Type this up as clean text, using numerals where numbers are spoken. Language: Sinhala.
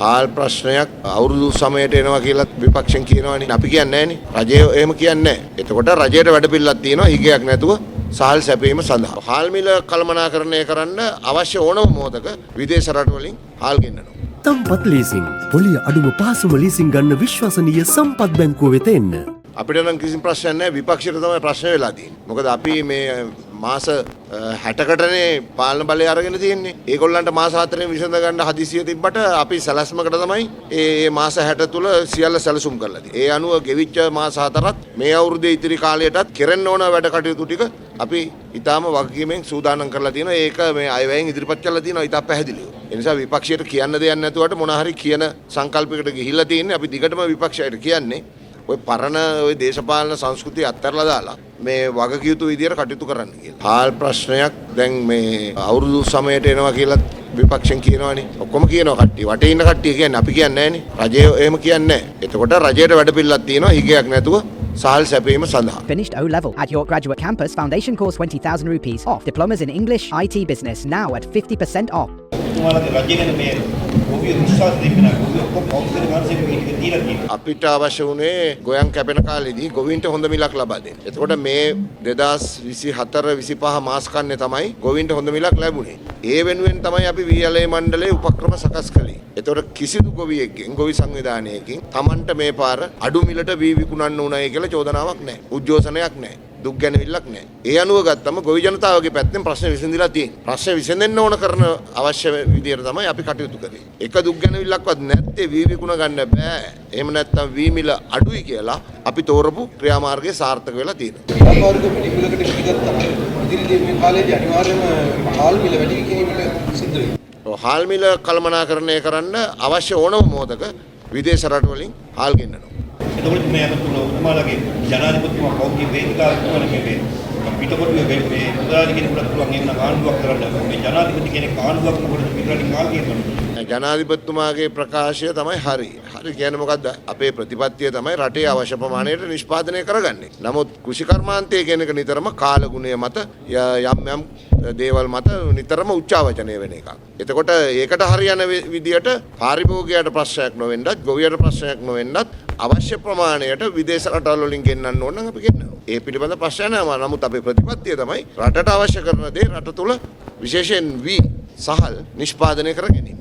හාල් ප්‍රශ්නයක් අවුරුදු සමයට එනවා කියලා විපක්ෂෙන් කියනවනේ. අපි කියන්නේ නැහනේ. රජය එහෙම කියන්නේ නැහැ. එතකොට රජයට වැඩපිළිවෙලක් තියෙනවා හිගයක් නැතුව සහල් සැපීම සඳහා. හාල් මිල කළමනාකරණය කරන්න අවශ්‍ය ඕනම මොහොතක විදේශ රටවලින් හාල් ගෙන්නනවා. සම්පත් ලීසිං පොලිය අඩුම පාසුම ලීසිං ගන්න විශ්වසනීය සම්පත් බැංකුව වෙත එන්න. අපිට නම් කිසිම ප්‍රශ්නයක් නැහැ. විපක්ෂයට තමයි ප්‍රශ්න වෙලා තියෙන්නේ. මොකද අපි මේ මාස 60කටනේ පාලන බලය අරගෙන තියෙන්නේ. ඒගොල්ලන්ට මාස 4න් විසඳ ගන්න හදිසිය තිබ්බට අපි සැලැස්මකට තමයි මේ මාස 60 තුල සියල්ල සැලසුම් කරලා තියෙන්නේ. ඒ අනුව ගෙවිච්ච මාස 4ත් මේ අවුරුද්දේ ඉතිරි කාලයටත් කෙරෙන්න ඕන වැඩ කටයුතු ටික අපි ඊටාම වගකීමෙන් සූදානම් කරලා තියෙනවා. ඒක මේ අයවැයෙන් ඉදිරිපත් කරලා තියෙනවා ඊට පැහැදිලිව. ඒ නිසා විපක්ෂයට කියන්න දෙයක් නැතුවට මොන හරි කියන සංකල්පයකට ගිහිල්ලා තියෙන්නේ. අපි දිගටම විපක්ෂයට කියන්නේ ඔය පරණ ඔය දේශපාලන සංස්කෘතිය අත්හැරලා දාලා මේ වගකියුතු විදියට කටයුතු කරන්න කියලා. හාල් ප්‍රශ්නයක් දැන් මේ අවුරුදු සමයට එනවා කියලා විපක්ෂෙන් කියනවනේ. ඔක්කොම කියනවා කට්ටිය. වටේ ඉන්න කට්ටිය කියන්නේ අපි කියන්නේ නැහනේ. රජය එහෙම කියන්නේ නැහැ. එතකොට රජයට වැඩපිළිවෙලක් තියෙනවා හිගයක් නැතුව සහල් සැපීම සඳහා. Finished O level at your graduate campus. Foundation course 20,000 rupees off. Diplomas in English, IT, business now at 50% off. අපිට අවශ්‍ය වුණේ ගොයන් කැපෙන කාලෙදී ගොවීන්ට හොඳ මිලක් ලබා දෙන්න. එතකොට මේ 2024-25 මාස කන්නේ තමයි ගොවීන්ට හොඳ මිලක් ලැබුණේ. ඒ වෙනුවෙන් තමයි අපි වීඇල්ඒ මණ්ඩලයේ උපක්‍රම සකස් කළේ. එතකොට කිසිදු ගොවියෙක්ගෙන් ගොවි සංවිධානයකින් Tamanට මේ පාර අඩු මිලට වී විකුණන්න උනායි කියලා චෝදනාවක් නැහැ. උද්ඝෝෂණයක් නැහැ. දුක් ගැනවිල්ලක් නැහැ. ඒ අනුව ගත්තම ගොවි ජනතාවගේ පැත්තෙන් ප්‍රශ්න විසඳිලා තියෙනවා. ප්‍රශ්න විසඳෙන්න ඕන කරන අවශ්‍ය විදියට තමයි අපි කටයුතු කරේ. එක දුක් ගැනවිල්ලක්වත් නැත්තේ වී විකුණ ගන්න බෑ. එහෙම නැත්නම් වී මිල අඩුයි කියලා අපි තෝරපු ක්‍රියාමාර්ගය සාර්ථක වෙලා තියෙනවා. ව්‍යාපාරික පිළිවෙලකට පිළිගත්තම ඉදිරියේ මේ කාලේදී අනිවාර්යයෙන්ම හාල් මිල වැඩි වීමට සිද්ධ වෙනවා. හාල් මිල කළමනාකරණය කරන්න අවශ්‍ය ඕනම මොහොතක විදේශ රටවලින් හාල් ගෙන්නනවා. එතකොට මේ අතතුල උතුමාලගේ ජනාධිපතිතුමා කවුරුගේ වේදිකාවක් තුන මේ පිටකොටුවේ මේ මුදලාලි කෙනෙකුට පුළුවන් එන්න ආණ්ඩුවක් කරන්න. මේ ජනාධිපති කෙනෙක් ආණ්ඩුවක් මොකද පිටරටින් කාල් කියනවා. ජනාධිපතිතුමාගේ ප්‍රකාශය තමයි හරි. හරි කියන්නේ මොකද්ද? අපේ ප්‍රතිපත්තිය තමයි රටේ අවශ්‍ය ප්‍රමාණයට නිෂ්පාදනය කරගන්නේ. නමුත් කෘෂි කර්මාන්තය කියන එක නිතරම කාලගුණය මත යම් දේවල් මත නිතරම උච්චාවචනය වෙන එකක්. එතකොට ඒකට හරියන විදියට පාරිභෝගිකයට ප්‍රශ්නයක් නොවෙන්නත්, ගොවියට ප්‍රශ්නයක් නොවෙන්නත් අවශ්‍ය ප්‍රමාණයට විදේශ රටවල් වලින් ගෙන්නන්න ඕන නම් අපි ගෙන්නනවා. ඒ පිළිබඳ ප්‍රශ්න නැහැ. නමුත් අපේ ප්‍රතිපත්තිය තමයි රටට අවශ්‍ය කරන දේ රට තුල විශේෂයෙන් වී සහල් නිෂ්පාදනය කර ගැනීම.